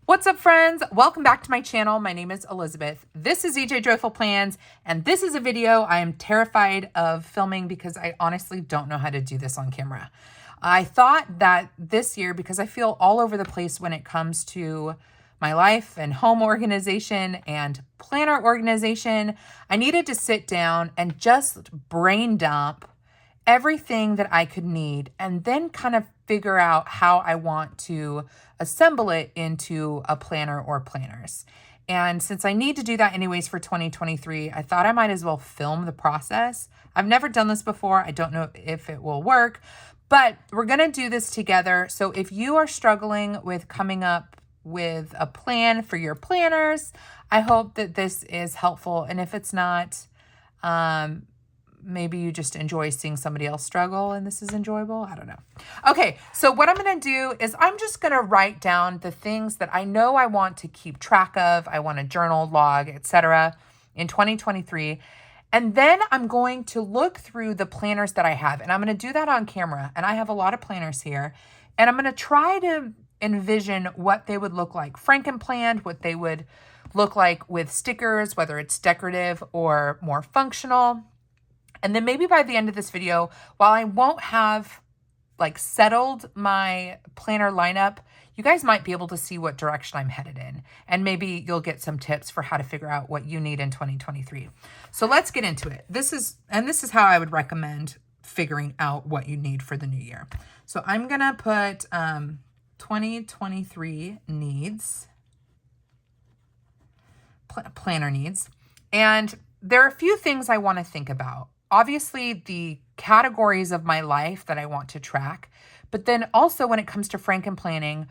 What's up, friends? Welcome back to my channel. My name is Elizabeth. This is EJ Joyful Plans, and this is a video I am terrified of filming because I honestly don't know how to do this on camera. I thought that this year, because I feel all over the place when it comes to my life and home organization and planner organization, I needed to sit down and just brain dump everything that I could need and then kind of figure out how I want to assemble it into a planner or planners. And since I need to do that anyways for 2023, I thought I might as well film the process. I've never done this before. I don't know if it will work, but we're going to do this together. So if you are struggling with coming up with a plan for your planners, I hope that this is helpful. And if it's not, maybe you just enjoy seeing somebody else struggle and this is enjoyable. I don't know. Okay, so what I'm going to do is I'm just going to write down the things that I know I want to keep track of. I want to journal, log, etc. in 2023. And then I'm going to look through the planners that I have. And I'm going to do that on camera. And I have a lot of planners here. And I'm going to try to envision what they would look like franken-planned, what they would look like with stickers, whether it's decorative or more functional. And then maybe by the end of this video, while I won't have like settled my planner lineup, you guys might be able to see what direction I'm headed in. And maybe you'll get some tips for how to figure out what you need in 2023. So let's get into it. This is how I would recommend figuring out what you need for the new year. So I'm going to put 2023 needs, planner needs. And there are a few things I want to think about. Obviously, the categories of my life that I want to track, but then also when it comes to franken planning,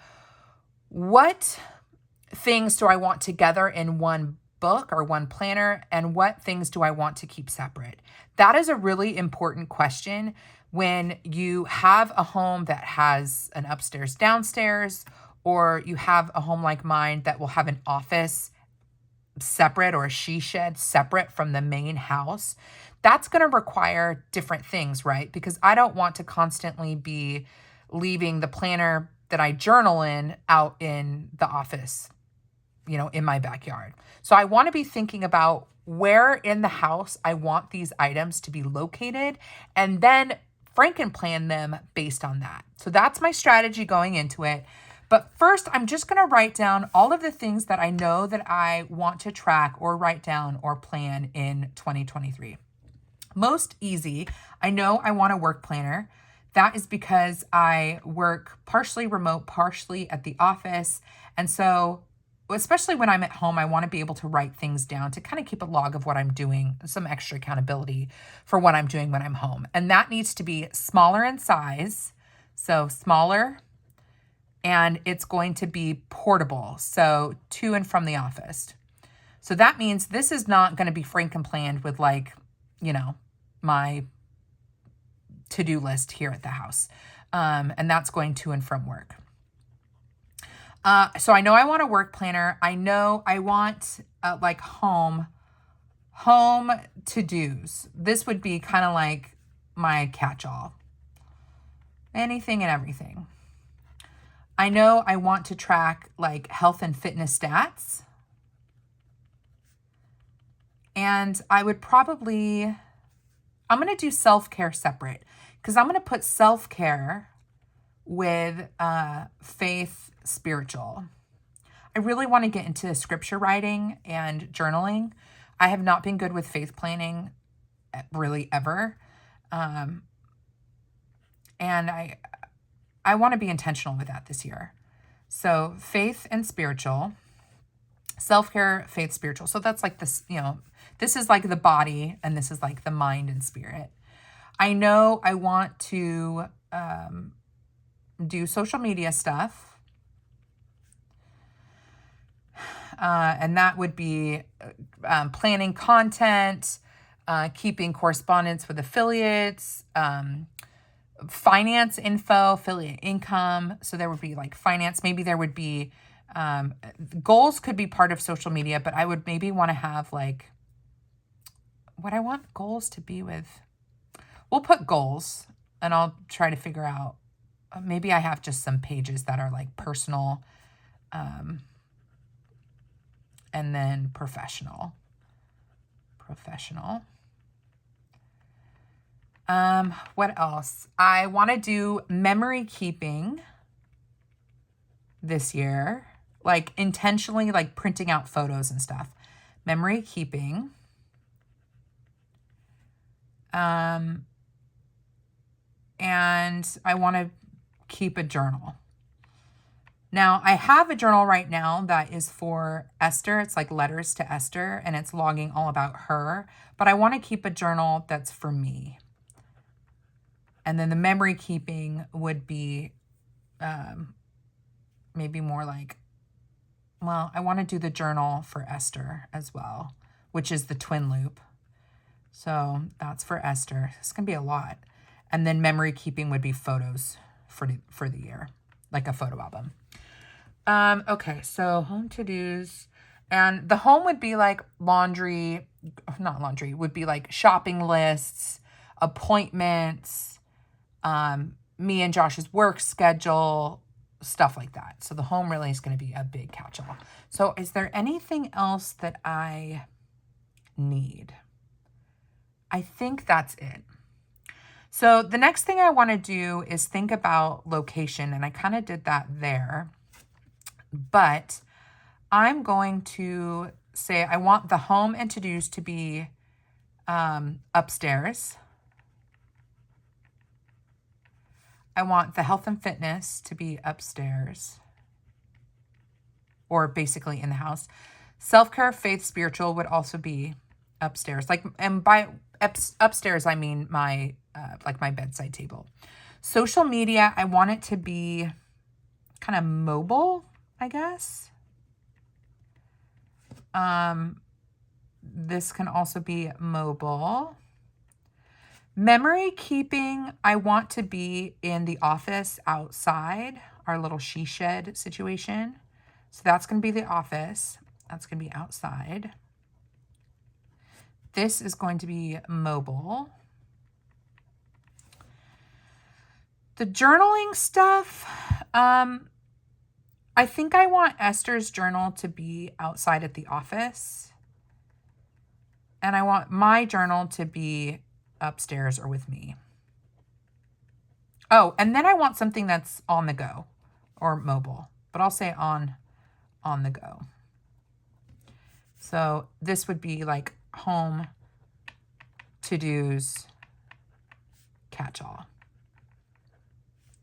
what things do I want together in one book or one planner, and what things do I want to keep separate? That is a really important question when you have a home that has an upstairs, downstairs, or you have a home like mine that will have an office separate or a she shed separate from the main house. That's going to require different things, right? Because I don't want to constantly be leaving the planner that I journal in out in the office, in my backyard. So I want to be thinking about where in the house I want these items to be located and then franken-plan them based on that. So that's my strategy going into it. But first, I'm just going to write down all of the things that I know that I want to track or write down or plan in 2023. Most easy, I know I want a work planner. That is because I work partially remote, partially at the office. And so, especially when I'm at home, I want to be able to write things down to kind of keep a log of what I'm doing, some extra accountability for what I'm doing when I'm home. And that needs to be smaller in size. So smaller, and it's going to be portable. So to and from the office. So that means this is not going to be franken-planned with my to-do list here at the house. And that's going to and from work. So I know I want a work planner. I know I want like home to-dos. This would be kind of like my catch-all. Anything and everything. I know I want to track like health and fitness stats. And I would probably, I'm going to do self-care separate because I'm going to put self-care with faith, spiritual. I really want to get into scripture writing and journaling. I have not been good with faith planning really ever. And I want to be intentional with that this year. So faith and spiritual, self-care, faith, spiritual. So that's like this, this is like the body and this is like the mind and spirit. I know I want to do social media stuff. And that would be planning content, keeping correspondence with affiliates, finance info, affiliate income. So there would be like finance. Maybe there would be goals could be part of social media, but I would maybe want to have like what I want goals to be with. We'll put goals and I'll try to figure out, maybe I have just some pages that are like personal and then professional. Professional. What else? I want to do memory keeping this year, like intentionally like printing out photos and stuff. Memory keeping. And I want to keep a journal. Now, I have a journal right now that is for Esther. It's like letters to Esther, and it's logging all about her. But I want to keep a journal that's for me. And then the memory keeping would be maybe more like, well, I want to do the journal for Esther as well, which is the twin loop. So that's for Esther. It's going to be a lot. And then memory keeping would be photos for the year, like a photo album. Okay, so home to-dos. And the home would be like laundry, not laundry, would be like shopping lists, appointments, me and Josh's work schedule, stuff like that. So the home really is going to be a big catch-all. So is there anything else that I need? I think that's it. So the next thing I want to do is think about location, and I kind of did that there. But I'm going to say I want the home and to-dos to be upstairs. I want the health and fitness to be upstairs, or basically in the house. Self-care, faith, spiritual would also be upstairs. Like, and by upstairs, I mean my like my bedside table. Social media, I want it to be kind of mobile, I guess. This can also be mobile. Memory keeping, I want to be in the office outside, our little she shed situation. So that's going to be the office. That's going to be outside. This is going to be mobile. The journaling stuff, I think I want Esther's journal to be outside at the office. And I want my journal to be upstairs or with me. Oh, and then I want something that's on the go or mobile, but I'll say on the go. So this would be like home, to-dos, catch-all.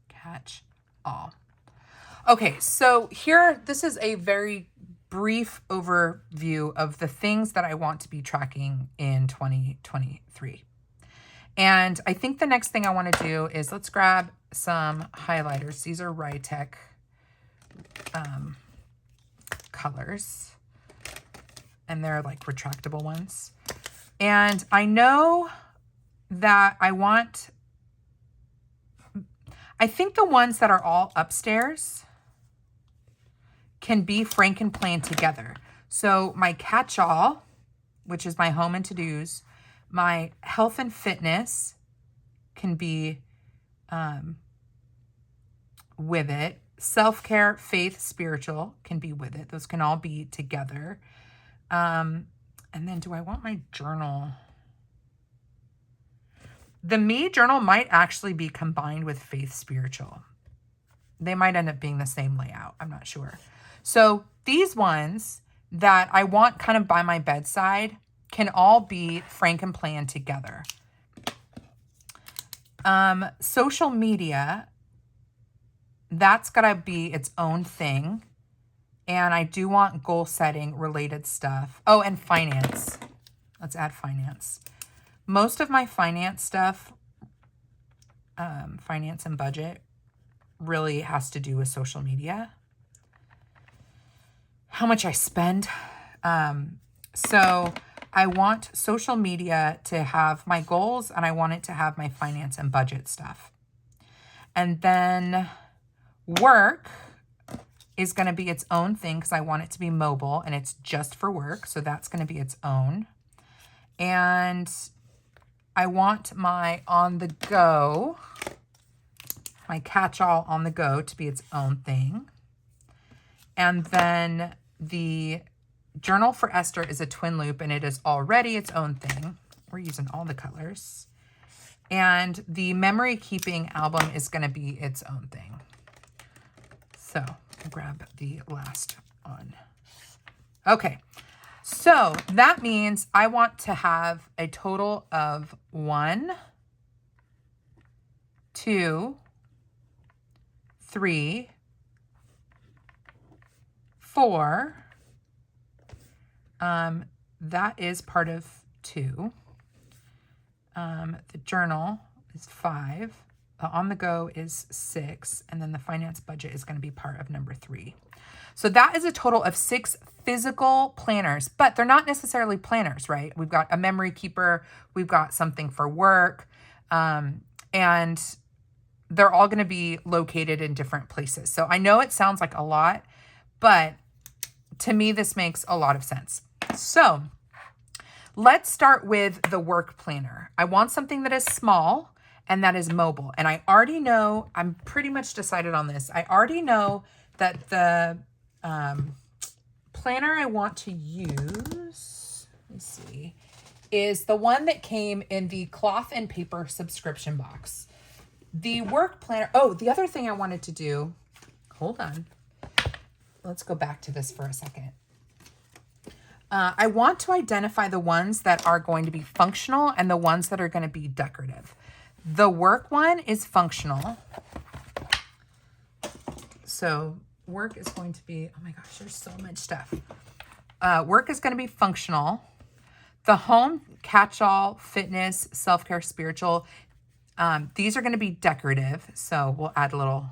Catch-all. Okay, so here, this is a very brief overview of the things that I want to be tracking in 2023. And I think the next thing I want to do is let's grab some highlighters. These are Rytech colors, and they're like retractable ones. And I know that I think the ones that are all upstairs can be Frankenplan together. So my catch-all, which is my home and to-dos, my health and fitness can be with it. Self-care, faith, spiritual can be with it. Those can all be together. And then do I want my journal? The me journal might actually be combined with faith, spiritual. They might end up being the same layout. I'm not sure. So these ones that I want kind of by my bedside can all be Frankenplan together. Social media, that's got to be its own thing. And I do want goal setting related stuff. Oh, and finance. Let's add finance. Most of my finance stuff, finance and budget, really has to do with social media. How much I spend. So I want social media to have my goals, and I want it to have my finance and budget stuff. And then work is going to be its own thing because I want it to be mobile and it's just for work. So that's going to be its own. And I want my on the go, my catch-all on the go to be its own thing. And then the Journal for Esther is a twin loop, and it is already its own thing. We're using all the colors. And the memory keeping album is going to be its own thing. So I'll grab the last one. Okay, so that means I want to have a total of 1, 2, 3, 4. That is part of 2. The journal is 5. The on the go is 6. And then the finance budget is going to be part of number 3. So that is a total of 6 physical planners, but they're not necessarily planners, right? We've got a memory keeper. We've got something for work. And they're all going to be located in different places. So I know it sounds like a lot, but to me, this makes a lot of sense. So let's start with the work planner. I want something that is small and that is mobile. And I already know, I'm pretty much decided on this. I already know that the planner I want to use, let me see, is the one that came in the cloth and paper subscription box. The work planner, oh, the other thing I wanted to do, hold on. Let's go back to this for a second. I want to identify the ones that are going to be functional and the ones that are going to be decorative. The work one is functional. So work is going to be, oh my gosh, there's so much stuff. Work is going to be functional. The home, catch-all, fitness, self-care, spiritual, these are going to be decorative. So we'll add a little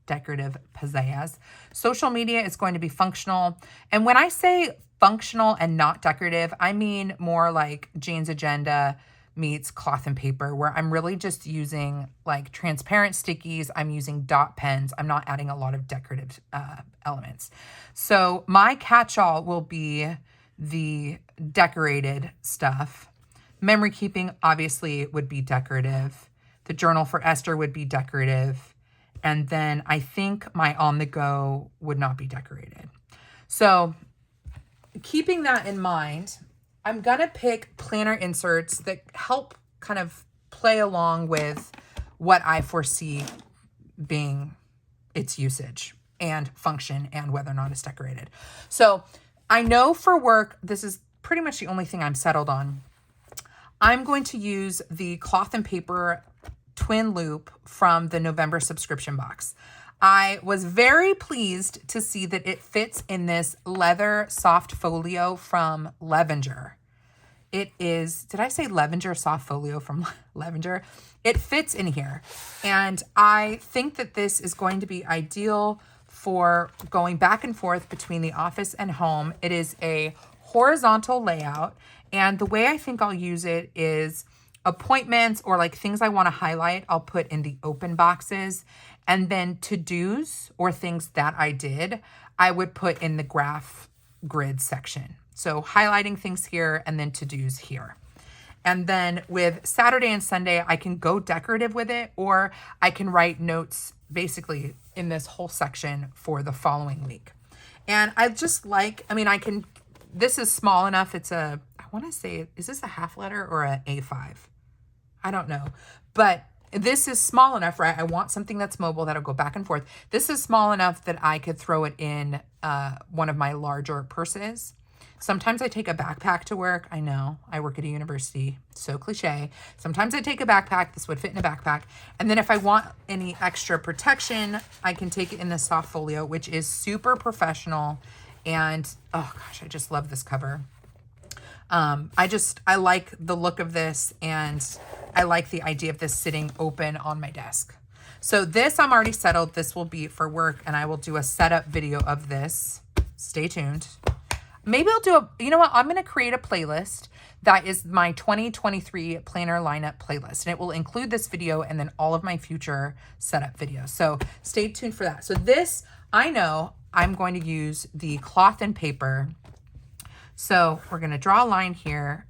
decorative pizzazz. Social media is going to be functional. And when I say functional and not decorative, I mean more like Jane's Agenda meets cloth and paper, where I'm really just using like transparent stickies. I'm using dot pens. I'm not adding a lot of decorative elements. So my catch-all will be the decorated stuff. Memory keeping obviously would be decorative. The journal for Esther would be decorative. And then I think my on the go would not be decorated. So keeping that in mind, I'm going to pick planner inserts that help kind of play along with what I foresee being its usage and function and whether or not it's decorated. So I know for work, this is pretty much the only thing I'm settled on. I'm going to use the cloth and paper twin loop from the November subscription box. I was very pleased to see that it fits in this leather soft folio from Levenger. It is, did I say Levenger soft folio from Levenger? It fits in here. And I think that this is going to be ideal for going back and forth between the office and home. It is a horizontal layout. And the way I think I'll use it is appointments or like things I want to highlight, I'll put in the open boxes. And then to-dos or things that I did, I would put in the graph grid section. So highlighting things here and then to-dos here. And then with Saturday and Sunday, I can go decorative with it, or I can write notes basically in this whole section for the following week. And I just like, I mean, I can, this is small enough. It's a, I want to say, is this a half letter or a A5? I don't know, but this is small enough, right? I want something that's mobile that'll go back and forth. This is small enough that I could throw it in one of my larger purses. Sometimes I take a backpack to work. I know, I work at a university, so cliche. Sometimes I take a backpack. This would fit in a backpack. And then if I want any extra protection, I can take it in the soft folio, which is super professional. And oh gosh, I just love this cover. I like the look of this, and I like the idea of this sitting open on my desk. So this, I'm already settled. This will be for work, and I will do a setup video of this. Stay tuned. Maybe I'll do you know what? I'm going to create a playlist that is my 2023 planner lineup playlist, and it will include this video and then all of my future setup videos. So stay tuned for that. So this, I know I'm going to use the cloth and paper. So we're going to draw a line here.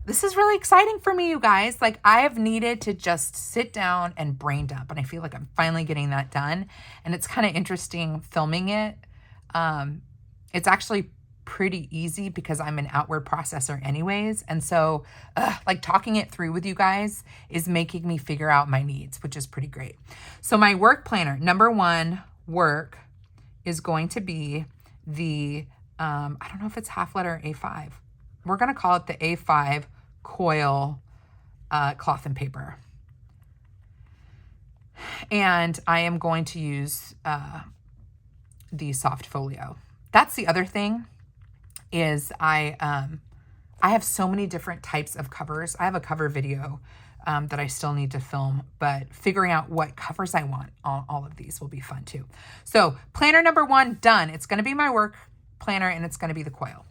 This is really exciting for me, you guys. Like, I have needed to just sit down and brain dump, and I feel like I'm finally getting that done. And it's kind of interesting filming it. It's actually pretty easy because I'm an outward processor anyways. And so like talking it through with you guys is making me figure out my needs, which is pretty great. So my work planner, number one work is going to be the, I don't know if it's half letter A5. We're going to call it the A5 coil cloth and paper. And I am going to use the soft folio. That's the other thing is I have so many different types of covers. I have a cover video that I still need to film, but figuring out what covers I want on all of these will be fun too. So planner number one, done. It's going to be my work planner and it's going to be the coil.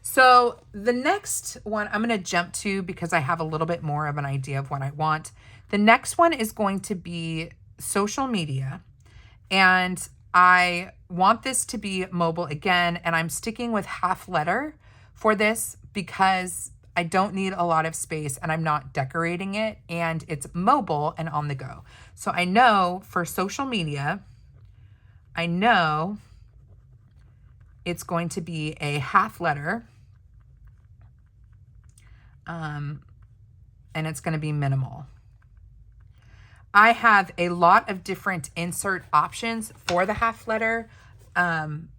So the next one I'm going to jump to because I have a little bit more of an idea of what I want. The next one is going to be social media, and I want this to be mobile again, and I'm sticking with half letter for this because I don't need a lot of space and I'm not decorating it, and it's mobile and on the go. So I know for social media, I know it's going to be a half letter, and it's going to be minimal. I have a lot of different insert options for the half letter. I'm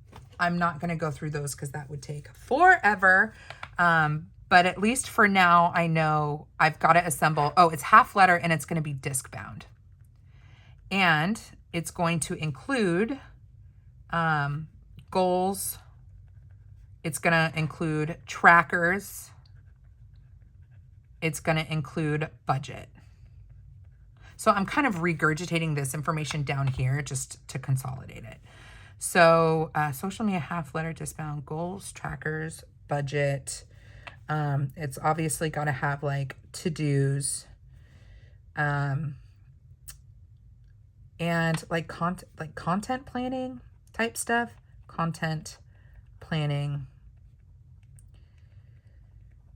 not going to go through those because that would take forever. But at least for now, I know I've got to assemble. Oh, it's half letter and it's going to be disc bound. And it's going to include goals. It's going to include trackers. It's going to include budget. So I'm kind of regurgitating this information down here just to consolidate it. So social media, half letter, disbound, goals, trackers, budget. It's obviously got to have like to-dos, and like content planning type stuff, content planning.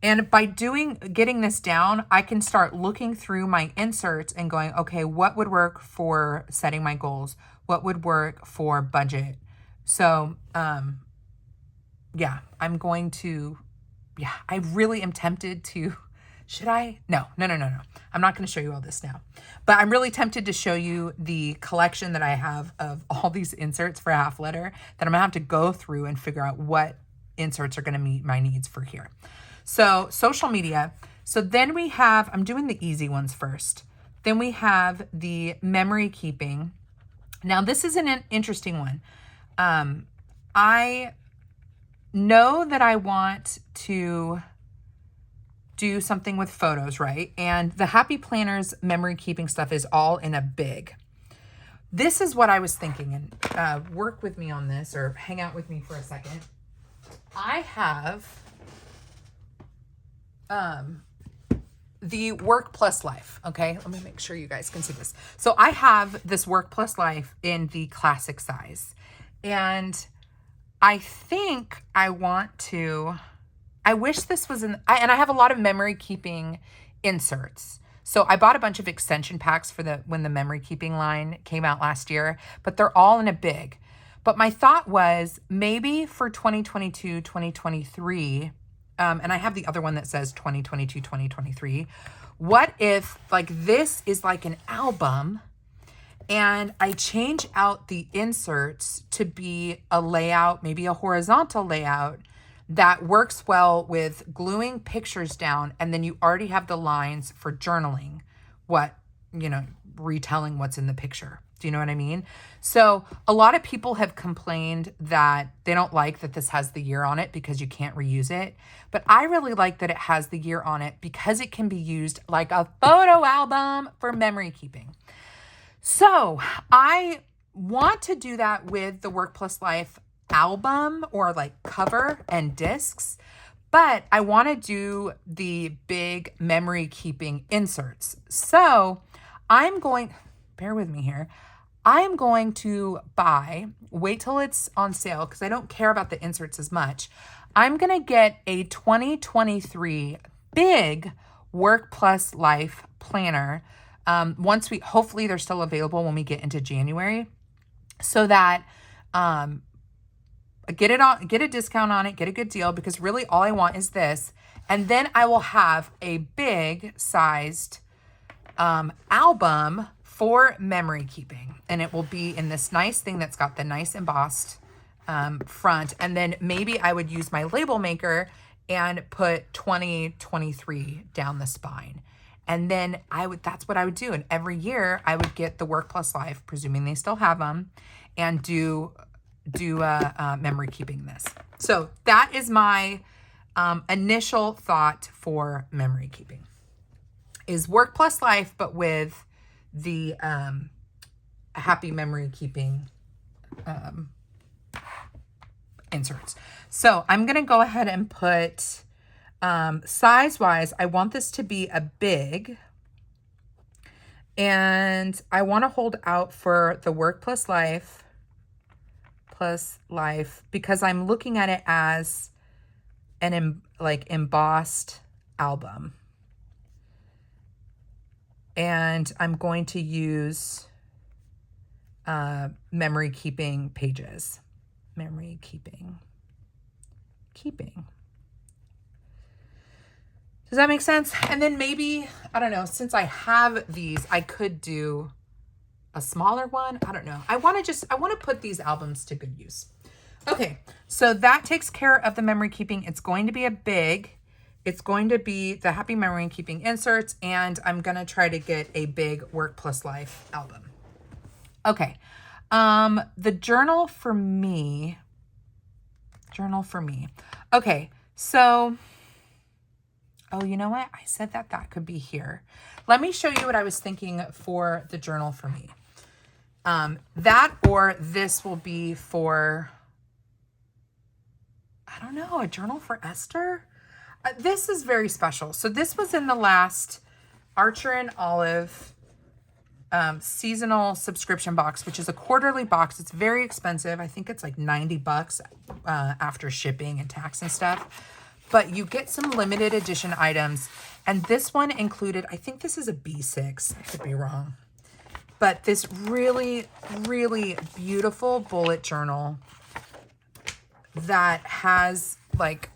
And by getting this down, I can start looking through my inserts and going, okay, what would work for setting my goals? What would work for budget? So, yeah, I really am tempted to, should I? No. I'm not going to show you all this now, but I'm really tempted to show you the collection that I have of all these inserts for half letter that I'm gonna have to go through and figure out what inserts are going to meet my needs for here. So social media. So then we have, I'm doing the easy ones first. Then we have the memory keeping. Now this is an interesting one. I know that I want to do something with photos, right? And the Happy Planners memory keeping stuff is all in a big. This is what I was thinking, and work with me on this or hang out with me for a second. I have the work plus life. Okay. Let me make sure you guys can see this. So I have this work plus life in the classic size, and I think I wish this was and I have a lot of memory keeping inserts. So I bought a bunch of extension packs for when the memory keeping line came out last year, but they're all in a big. But my thought was maybe for 2022, 2023, and I have the other one that says 2022, 2023. What if like this is like an album and I change out the inserts to be a layout, maybe a horizontal layout that works well with gluing pictures down, and then you already have the lines for journaling, retelling what's in the picture. Do you know what I mean? So a lot of people have complained that they don't like that this has the year on it because you can't reuse it. But I really like that it has the year on it because it can be used like a photo album for memory keeping. So I want to do that with the Work Plus Life album or like cover and discs, but I want to do the big memory keeping inserts. So bear with me here. I'm going to wait till it's on sale because I don't care about the inserts as much. I'm going to get a 2023 big Work Plus Life planner. Hopefully they're still available when we get into January, so that get a discount on it, get a good deal, because really all I want is this. And then I will have a big sized album for memory keeping. And it will be in this nice thing that's got the nice embossed front. And then maybe I would use my label maker and put 2023 down the spine. And then that's what I would do. And every year I would get the Work Plus Life, presuming they still have them, and do memory keeping this. So that is my initial thought for memory keeping, is Work Plus Life, but with the happy memory keeping inserts. So I'm going to go ahead and put size wise, I want this to be a big, and I want to hold out for the Work Plus Life because I'm looking at it as an embossed album. And I'm going to use memory keeping pages. Memory keeping. Does that make sense? And then maybe, I don't know, since I have these, I could do a smaller one. I don't know. I want to put these albums to good use. Okay, so that takes care of the memory keeping. It's going to be a big. It's going to be the happy memory keeping inserts, and I'm going to try to get a big Work Plus Life album. Okay, the journal for me. Okay, so, oh, you know what? I said that could be here. Let me show you what I was thinking for the journal for me. That or this will be for, I don't know, a journal for Esther. This is very special. So this was in the last Archer and Olive seasonal subscription box, which is a quarterly box. It's very expensive. I think it's like $90 after shipping and tax and stuff. But you get some limited edition items. And this one included, I think this is a B6. I could be wrong. But this really, really beautiful bullet journal that has like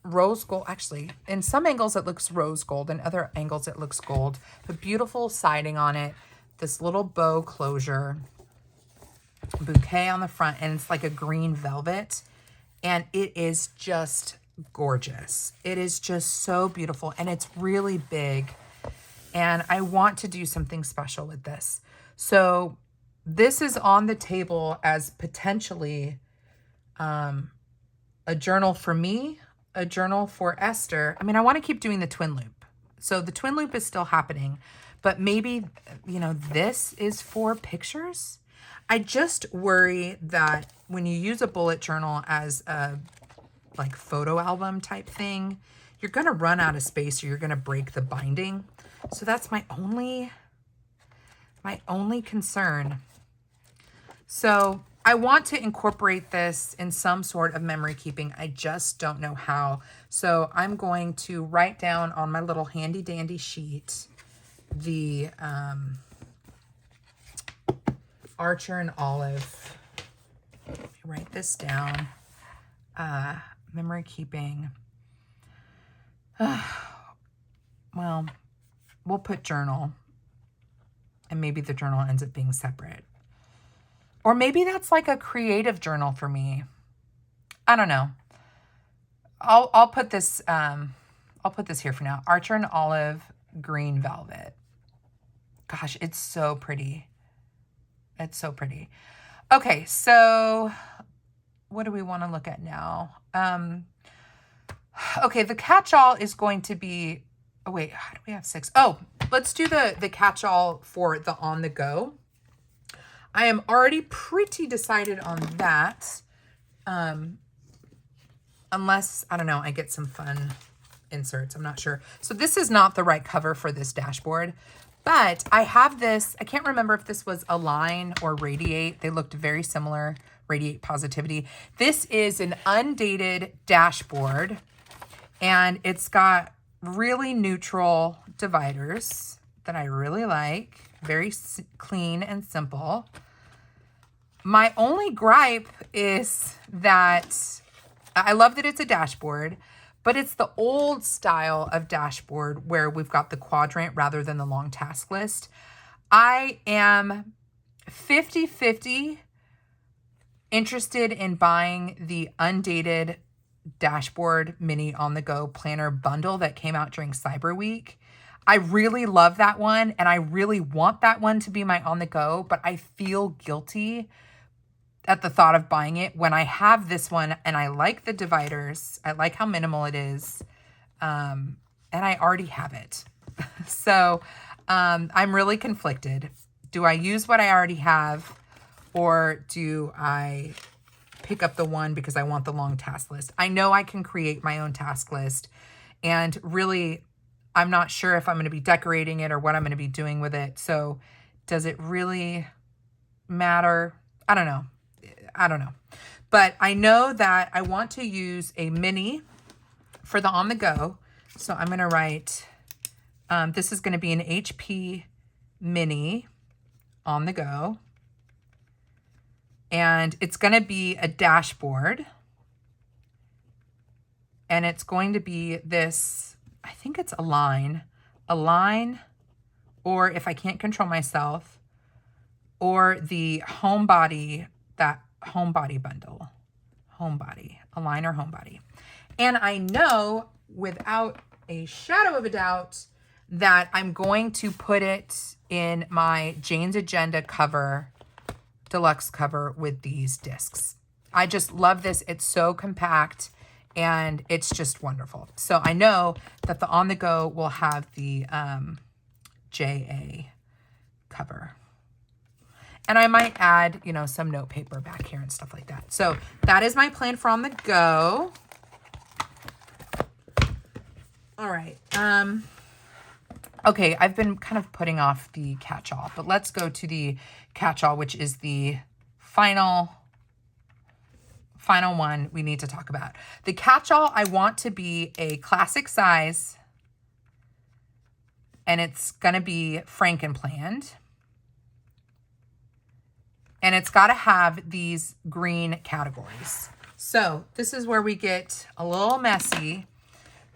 rose gold. Actually, in some angles it looks rose gold, in other angles it looks gold. But beautiful siding on it. This little bow closure, bouquet on the front, and it's like a green velvet. And it is just gorgeous. It is just so beautiful, and it's really big. And I want to do something special with this. So this is on the table as potentially a journal for me, a journal for Esther. I mean, I want to keep doing the twin loop. So the twin loop is still happening, but maybe, you know, this is for pictures. I just worry that when you use a bullet journal as a like photo album type thing, you're going to run out of space or you're going to break the binding. So that's my only concern. So I want to incorporate this in some sort of memory keeping. I just don't know how. So I'm going to write down on my little handy dandy sheet the Archer and Olive. Let me write this down. Memory keeping. Well, we'll put journal. And maybe the journal ends up being separate. Or maybe that's like a creative journal for me. I don't know. I'll put this here for now. Archer and Olive green velvet. Gosh, it's so pretty. It's so pretty. Okay, so what do we want to look at now? Okay, the catch-all is going to be, oh wait, how do we have 6? Oh, let's do the catch-all for the on the go. I am already pretty decided on that. Unless, I don't know, I get some fun inserts. I'm not sure. So this is not the right cover for this dashboard, but I have this. I can't remember if this was Align or Radiate. They looked very similar. Radiate Positivity. This is an undated dashboard, and it's got really neutral dividers that I really like. Very clean and simple. My only gripe is that I love that it's a dashboard, but it's the old style of dashboard where we've got the quadrant rather than the long task list. I am 50-50 interested in buying the undated dashboard mini on the go planner bundle that came out during Cyber Week. I really love that one, and I really want that one to be my on the go, but I feel guilty at the thought of buying it when I have this one and I like the dividers. I like how minimal it is. And I already have it. So I'm really conflicted. Do I use what I already have, or do I pick up the one because I want the long task list? I know I can create my own task list, and really, I'm not sure if I'm going to be decorating it or what I'm going to be doing with it. So does it really matter? I don't know. But I know that I want to use a mini for the on the go. So I'm going to write, this is going to be an HP mini on the go. And it's going to be a dashboard. And it's going to be this, I think it's a line, or if I can't control myself, or the homebody, that homebody bundle, align or homebody. And I know without a shadow of a doubt that I'm going to put it in my Jane's Agenda cover, deluxe cover with these discs. I just love this. It's so compact and it's just wonderful. So I know that the on the go will have the JA cover. And I might add, you know, some note paper back here and stuff like that. So that is my plan for on the go. All right. Okay, I've been kind of putting off the catch-all, but let's go to the catch-all, which is the final one we need to talk about. The catch-all I want to be a classic size, and it's going to be Frankenplanned. And it's got to have these green categories. So this is where we get a little messy.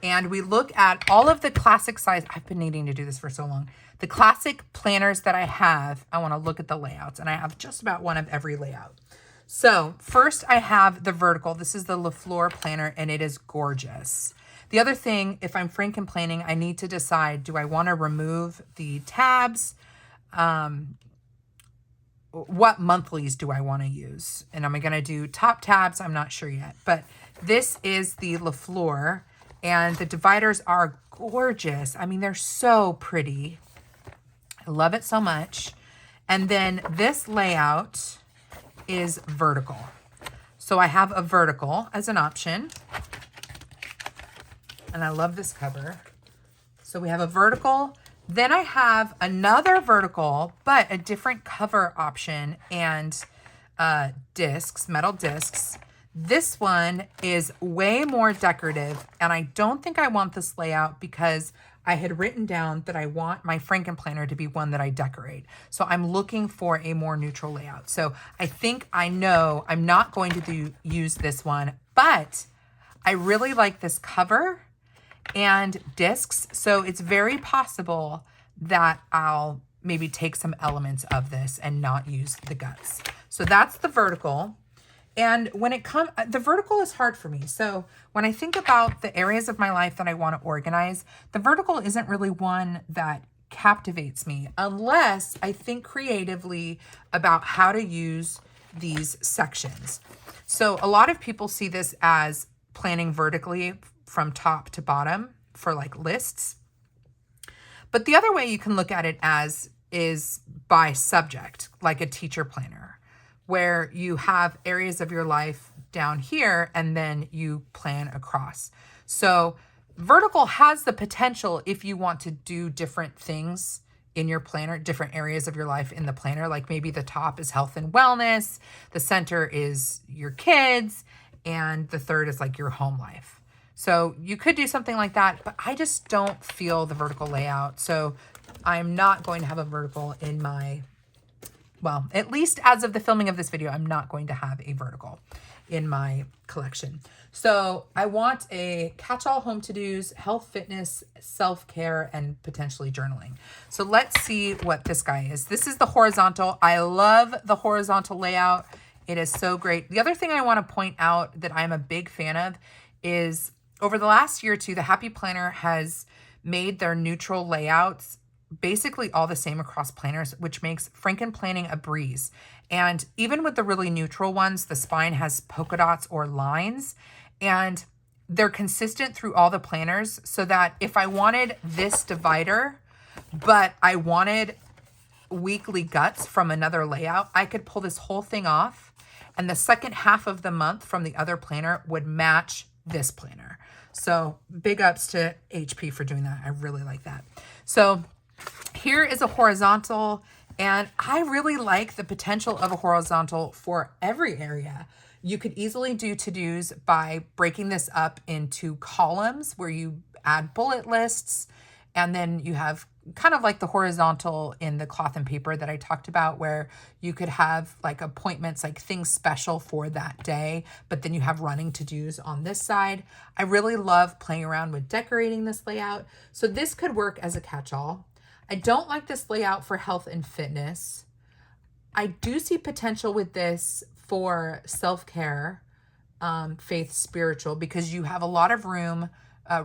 And we look at all of the classic size. I've been needing to do this for so long. The classic planners that I have, I want to look at the layouts. And I have just about one of every layout. So first I have the vertical. This is the LaFleur planner, and it is gorgeous. The other thing, if I'm Frankenplanning, I need to decide, do I want to remove the tabs? What monthlies do I want to use? And am I going to do top tabs? I'm not sure yet. But this is the LaFleur, and the dividers are gorgeous. I mean, they're so pretty. I love it so much. And then this layout is vertical. So I have a vertical as an option. And I love this cover. So we have a vertical. Then I have another vertical, but a different cover option and discs, metal discs. This one is way more decorative, and I don't think I want this layout because I had written down that I want my Frankenplanner to be one that I decorate. So I'm looking for a more neutral layout. So I think I know I'm not going to use this one, but I really like this cover and discs. So it's very possible that I'll maybe take some elements of this and not use the guts. So that's the vertical. And when it comes, the vertical is hard for me. So when I think about the areas of my life that I want to organize, the vertical isn't really one that captivates me unless I think creatively about how to use these sections. So a lot of people see this as planning vertically from top to bottom for like lists. But the other way you can look at it as is by subject, like a teacher planner, where you have areas of your life down here and then you plan across. So vertical has the potential if you want to do different things in your planner, different areas of your life in the planner, like maybe the top is health and wellness, the center is your kids, and the third is like your home life. So you could do something like that, but I just don't feel the vertical layout. So I'm not going to have a vertical in my well, at least as of the filming of this video, I'm not going to have a vertical in my collection. So I want a catch-all home to-dos, health, fitness, self-care, and potentially journaling. So let's see what this guy is. This is the horizontal. I love the horizontal layout. It is so great. The other thing I want to point out that I'm a big fan of is over the last year or two, the Happy Planner has made their neutral layouts basically all the same across planners, which makes Franken planning a breeze. And even with the really neutral ones, the spine has polka dots or lines, and they're consistent through all the planners, so that if I wanted this divider, but I wanted weekly guts from another layout, I could pull this whole thing off, and the second half of the month from the other planner would match this planner. So big ups to HP for doing that. I really like that. So here is a horizontal, and I really like the potential of a horizontal for every area. You could easily do to-dos by breaking this up into columns where you add bullet lists, and then you have kind of like the horizontal in the cloth and paper that I talked about, where you could have like appointments, like things special for that day, but then you have running to-dos on this side. I really love playing around with decorating this layout. So this could work as a catch-all. I don't like this layout for health and fitness. I do see potential with this for self-care, faith, spiritual, because you have a lot of room.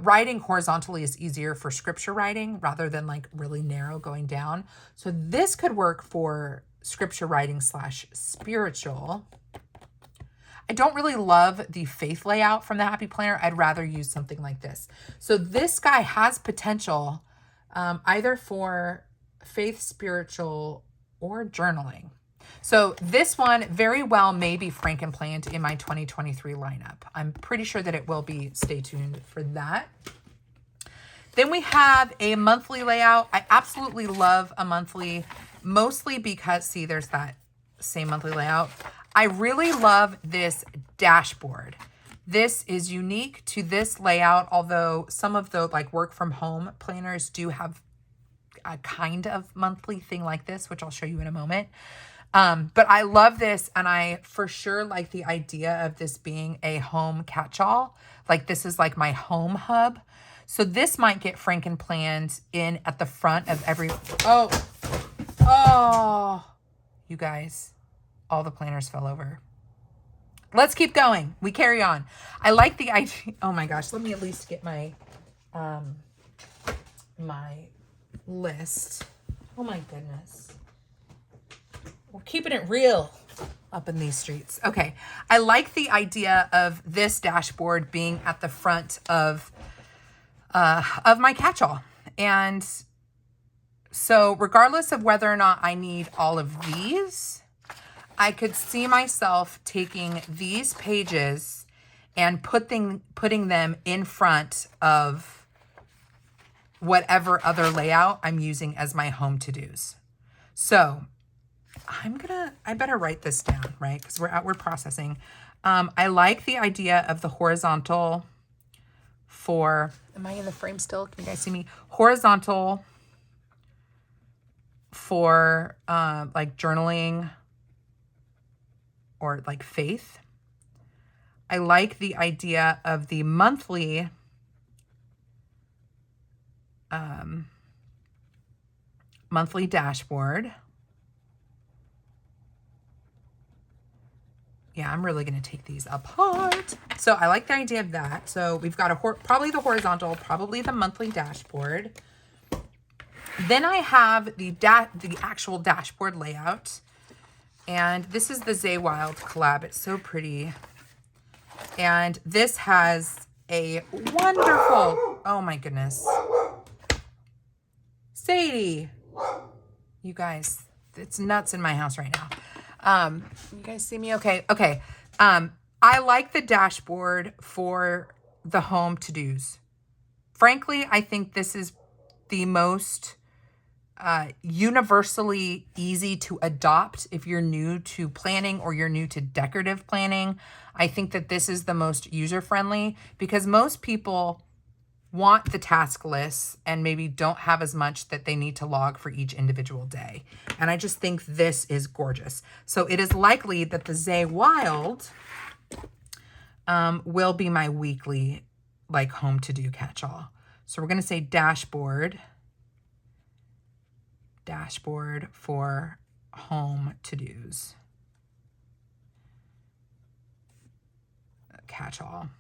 Writing horizontally is easier for scripture writing rather than like really narrow going down. So this could work for scripture writing / spiritual. I don't really love the faith layout from the Happy Planner. I'd rather use something like this. So this guy has potential either for faith, spiritual, or journaling. So this one very well may be Frankenplanned in my 2023 lineup. I'm pretty sure that it will be. Stay tuned for that. Then we have a monthly layout. I absolutely love a monthly, mostly because, see, there's that same monthly layout. I really love this dashboard. This is unique to this layout, although some of the like work from home planners do have a kind of monthly thing like this, which I'll show you in a moment. But I love this, and I for sure like the idea of this being a home catch-all. Like this is like my home hub. So this might get Frankenplanned in at the front of every, you guys, all the planners fell over. Let's keep going. We carry on. I like the idea. Oh my gosh. Let me at least get my, my list. Oh my goodness. We're keeping it real up in these streets. Okay. I like the idea of this dashboard being at the front of my catch-all. And so regardless of whether or not I need all of these, I could see myself taking these pages and putting them in front of whatever other layout I'm using as my home to-dos. So I better write this down, right? Because we're processing. I like the idea of the horizontal for, am I in the frame still? Can you guys see me? Horizontal for like journaling or like faith. I like the idea of the monthly monthly dashboard. Yeah, I'm really going to take these apart. So I like the idea of that. So we've got probably the horizontal, probably the monthly dashboard. Then I have the actual dashboard layout. And this is the Zaywild collab. It's so pretty. And this has a wonderful, oh my goodness. Sadie. You guys, it's nuts in my house right now. You guys see me? Okay. Okay. I like the dashboard for the home to-dos. Frankly, I think this is the most universally easy to adopt if you're new to planning or you're new to decorative planning. I think that this is the most user-friendly because most people want the task lists and maybe don't have as much that they need to log for each individual day. And I just think this is gorgeous. So it is likely that the Zay Wild will be my weekly like home to-do catch-all. So we're going to say dashboard for home to-dos. Catch-all.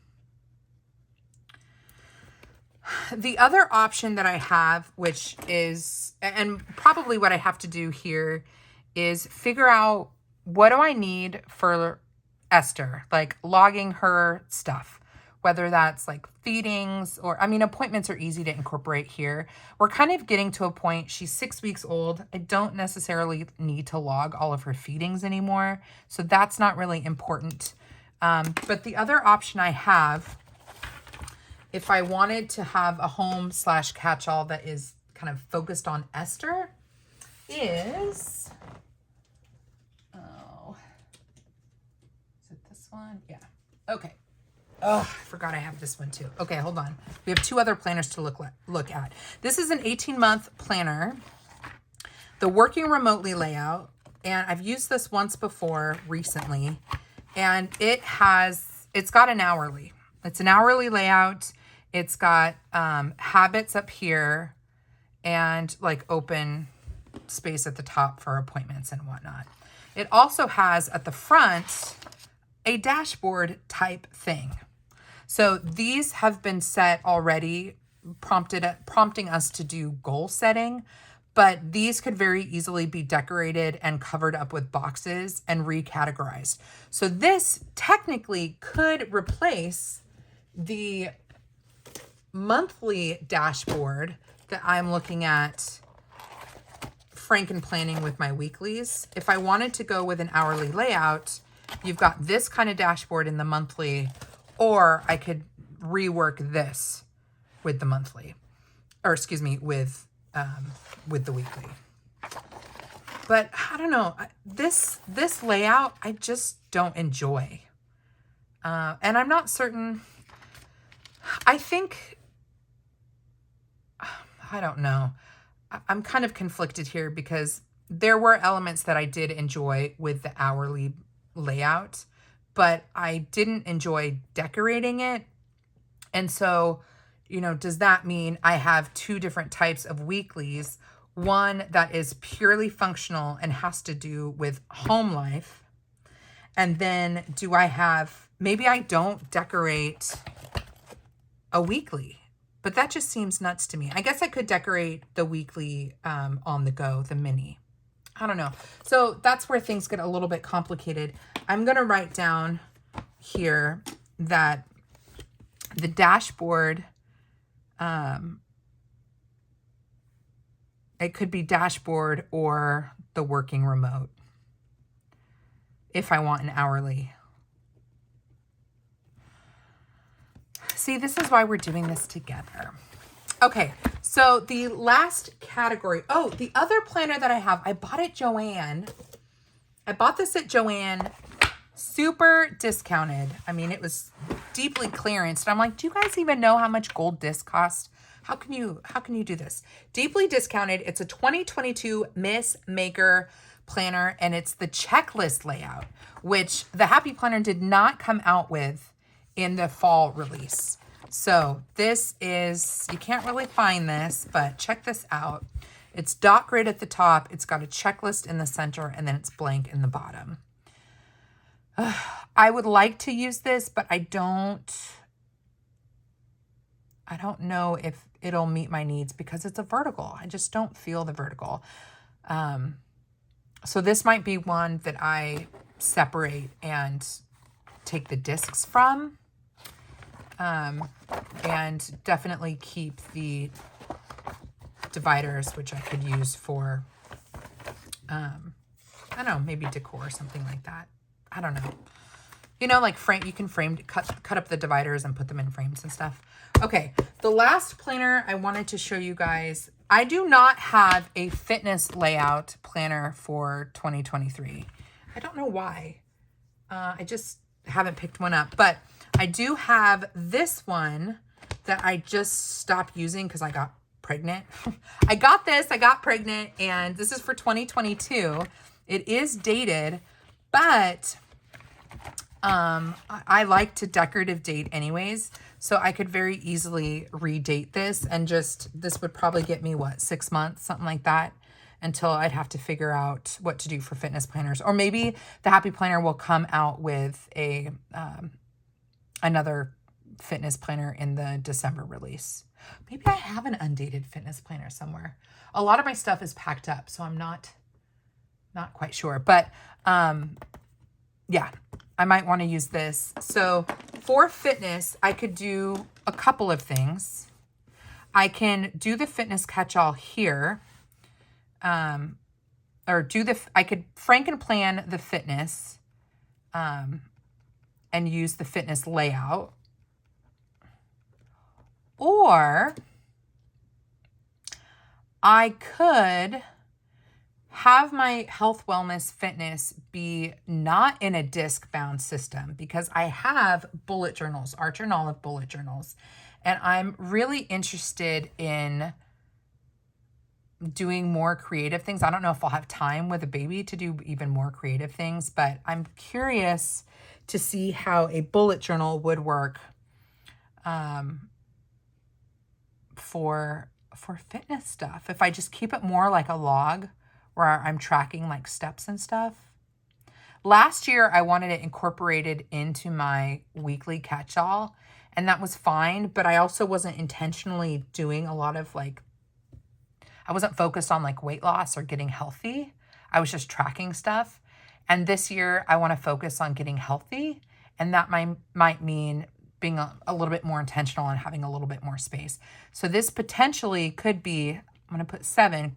The other option that I have, which is, and probably what I have to do here, is figure out what do I need for Esther, like logging her stuff, whether that's like feedings or, I mean, appointments are easy to incorporate here. We're kind of getting to a point, she's 6 weeks old. I don't necessarily need to log all of her feedings anymore. So that's not really important. But the other option I have, if I wanted to have a home / catch-all that is kind of focused on Esther, is, oh, is it this one? Yeah. Okay. Oh, I forgot I have this one too. Okay, hold on. We have 2 other planners to look at. This is an 18-month planner, the working remotely layout, and I've used this once before recently, and it's got an hourly. It's an hourly layout. It's got habits up here and like open space at the top for appointments and whatnot. It also has at the front a dashboard type thing. So these have been set already, prompting us to do goal setting, but these could very easily be decorated and covered up with boxes and recategorized. So this technically could replace the monthly dashboard that I'm looking at Franken planning with my weeklies. If I wanted to go with an hourly layout, you've got this kind of dashboard in the monthly, or I could rework this with the monthly, or excuse me, with the weekly. But I don't know, this layout I just don't enjoy, and I'm not certain. I think, I don't know. I'm kind of conflicted here because there were elements that I did enjoy with the hourly layout, but I didn't enjoy decorating it. And so, you know, does that mean I have 2 different types of weeklies? One that is purely functional and has to do with home life. And then do I have, maybe I don't decorate a weekly, but that just seems nuts to me. I guess I could decorate the weekly on the go, the mini. I don't know. So that's where things get a little bit complicated. I'm going to write down here that the dashboard, it could be dashboard or the working remote if I want an hourly. See, this is why we're doing this together. Okay, so the last category. Oh, the other planner that I have, I bought at Joann. I bought this at Joann, super discounted. I mean, it was deeply clearanced. I'm like, do you guys even know how much gold disc costs? How can you do this? Deeply discounted. It's a 2022 Miss Maker planner, and it's the checklist layout, which the Happy Planner did not come out with in the fall release. So this is, you can't really find this, but check this out. It's dot grid at the top. It's got a checklist in the center, and then it's blank in the bottom. I would like to use this, but I don't know if it'll meet my needs because it's a vertical. I just don't feel the vertical. So this might be one that I separate and take the discs from. And definitely keep the dividers, which I could use for, I don't know, maybe decor or something like that. I don't know. You know, like frame, you can cut up the dividers and put them in frames and stuff. Okay, the last planner I wanted to show you guys, I do not have a fitness layout planner for 2023. I don't know why. I just haven't picked one up, but I do have this one that I just stopped using because I got pregnant. I got pregnant, and this is for 2022. It is dated, but I like to decorative date anyways, so I could very easily redate this, and this would probably get me, what, 6 months, something like that, until I'd have to figure out what to do for fitness planners. Or maybe the Happy Planner will come out with a another fitness planner in the December release. Maybe I have an undated fitness planner somewhere. A lot of my stuff is packed up, so I'm not quite sure. But yeah, I might want to use this. So for fitness, I could do a couple of things. I can do the fitness catch-all here. I could Frankenplan the fitness and use the fitness layout. Or I could have my health, wellness, fitness be not in a disc bound system, because I have bullet journals, Art Journal bullet journals, and I'm really interested in doing more creative things. I don't know if I'll have time with a baby to do even more creative things, but I'm curious to see how a bullet journal would work for fitness stuff. If I just keep it more like a log where I'm tracking like steps and stuff. Last year, I wanted it incorporated into my weekly catch-all, and that was fine, but I also wasn't intentionally doing a lot of I wasn't focused on like weight loss or getting healthy. I was just tracking stuff. And this year I want to focus on getting healthy. And that might mean being a little bit more intentional and having a little bit more space. So this potentially could be, I'm going to put 7 ?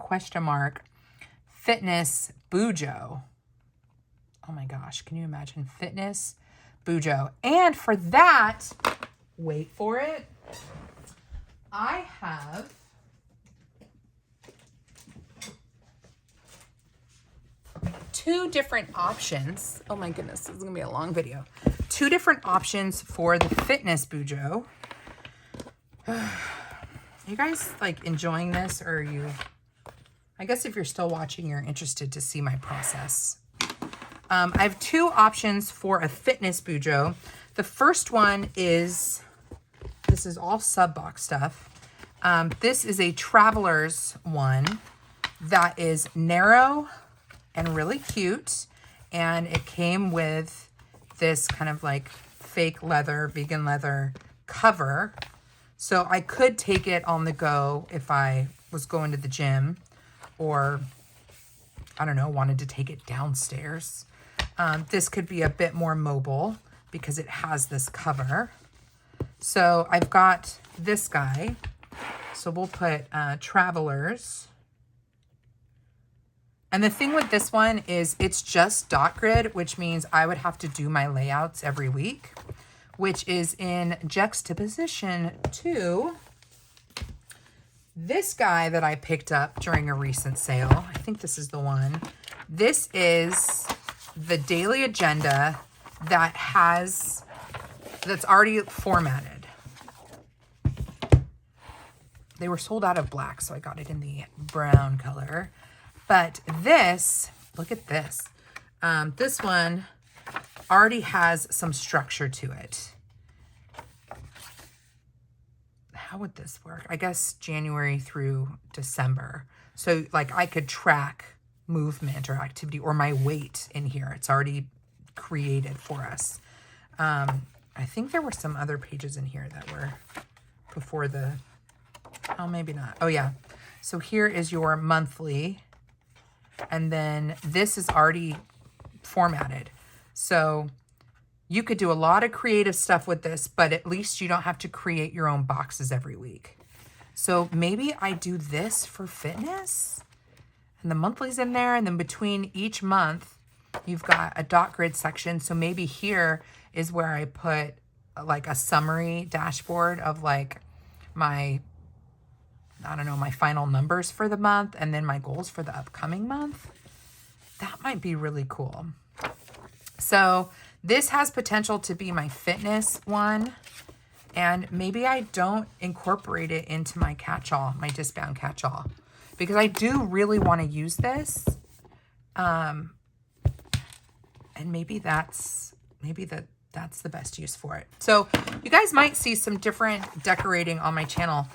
Fitness Bujo. Oh my gosh. Can you imagine Fitness Bujo? And for that, wait for it, I have two different options. Oh my goodness, this is gonna be a long video. 2 different options for the Fitness Bujo. You guys like enjoying this, or I guess if you're still watching, you're interested to see my process. I have 2 options for a Fitness Bujo. The first one is, this is all sub box stuff. This is a Traveler's one that is narrow and really cute, and it came with this kind of like fake leather, vegan leather cover. So I could take it on the go if I was going to the gym, or I don't know, wanted to take it downstairs. This could be a bit more mobile because it has this cover. So I've got this guy. So we'll put Travelers. And the thing with this one is it's just dot grid, which means I would have to do my layouts every week, which is in juxtaposition to this guy that I picked up during a recent sale. I think this is the one. This is the daily agenda that's already formatted. They were sold out of black, so I got it in the brown color. But this, look at this. This one already has some structure to it. How would this work? I guess January through December. So like I could track movement or activity or my weight in here. It's already created for us. I think there were some other pages in here that were before the, oh, maybe not. Oh yeah. So here is your monthly. And then this is already formatted. So you could do a lot of creative stuff with this, but at least you don't have to create your own boxes every week. So maybe I do this for fitness, and the monthly's in there. And then between each month, you've got a dot grid section. So maybe here is where I put like a summary dashboard of like my, I don't know, my final numbers for the month and then my goals for the upcoming month. That might be really cool. So this has potential to be my fitness one. And maybe I don't incorporate it into my catch-all, my discbound catch-all, because I do really want to use this. And maybe that's the best use for it. So you guys might see some different decorating on my channel,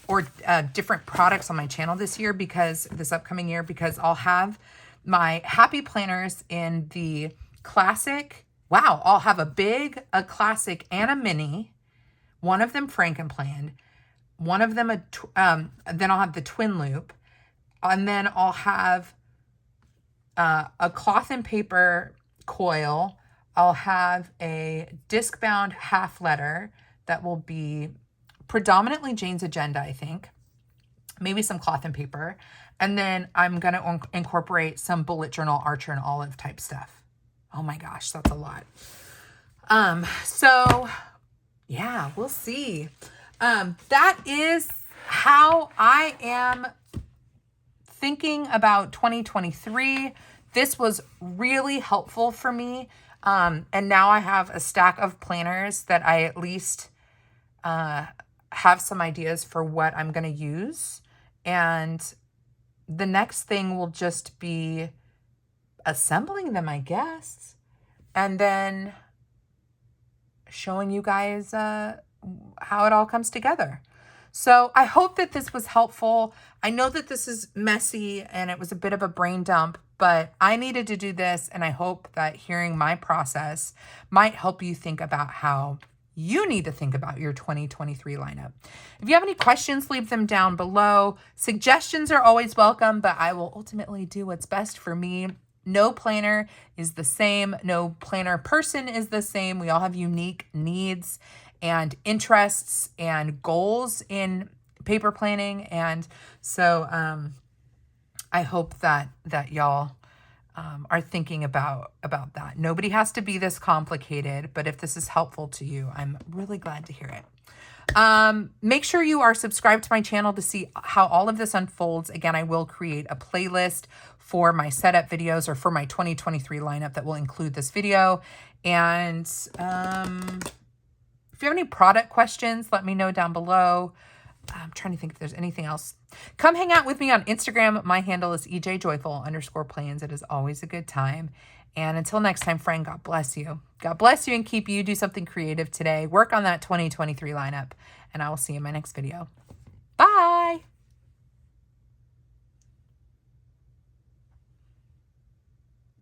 or different products on my channel this upcoming year, because I'll have my happy planners in the classic. Wow, I'll have a big, a classic, and a mini. One of them Frankenplanned, one of them then I'll have the twin loop, and then I'll have a cloth and paper coil. I'll have a disc bound half letter that will be predominantly Jane's Agenda, I think. Maybe some cloth and paper. And then I'm going to incorporate some bullet journal, Archer and Olive type stuff. Oh my gosh, that's a lot. So yeah, we'll see. That is how I am thinking about 2023. This was really helpful for me. And now I have a stack of planners that I at least have some ideas for what I'm going to use. And the next thing will just be assembling them, I guess. And then showing you guys how it all comes together. So I hope that this was helpful. I know that this is messy and it was a bit of a brain dump, but I needed to do this, and I hope that hearing my process might help you think about how you need to think about your 2023 lineup. If you have any questions, leave them down below. Suggestions are always welcome, but I will ultimately do what's best for me. No planner is the same. No planner person is the same. We all have unique needs and interests and goals in paper planning. And so I hope that y'all are thinking about that. Nobody has to be this complicated, but if this is helpful to you, I'm really glad to hear it. Make sure you are subscribed to my channel to see how all of this unfolds. Again, I will create a playlist for my setup videos, or for my 2023 lineup, that will include this video. And if you have any product questions, let me know down below. I'm trying to think if there's anything else. Come hang out with me on Instagram. My handle is ejjoyful_plans. It is always a good time. And until next time, friend, God bless you. God bless you and keep you. Do something creative today. Work on that 2023 lineup. And I will see you in my next video. Bye.